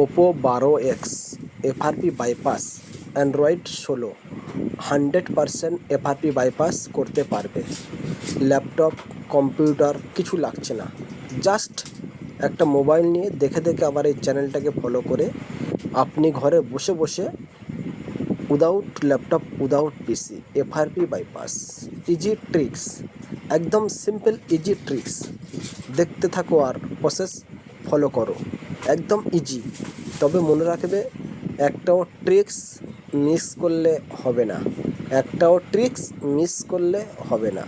oppo 12x FRP bypass Android 16 100% FRP bypass করতে পারবে। Laptop computer কিছু লাগছে না, জাস্ট একটা মোবাইল নিয়ে দেখে আমার এই চ্যানেলটাকে ফলো করে আপনি ঘরে বসে বসে উইদাউট ল্যাপটপ উইদাউট পিসি FRP বাইপাস ইজি ট্রিক্স, একদম সিম্পল ইজি ট্রিক্স। দেখতে থাকো আর প্রসেস ফলো করো, একদম ইজি। তবে মনে রাখবে, একটাও ট্রিক্স মিস করলে হবে না,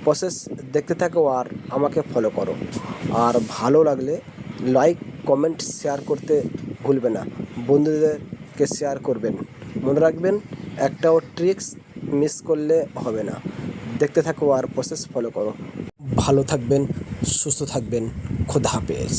প্রসেস দেখতে থাকো আর আমাকে ফলো করো। আর ভালো লাগলে লাইক কমেন্ট শেয়ার করতে ভুলবে না, বন্ধুদেরকে শেয়ার করবেন। মনে রাখবেন, একটাও ট্রিক্স মিস করলে হবে না। দেখতে থাকো আর প্রসেস ফলো করো। ভালো থাকবেন, সুস্থ থাকবেন, খোদা হাফেজ।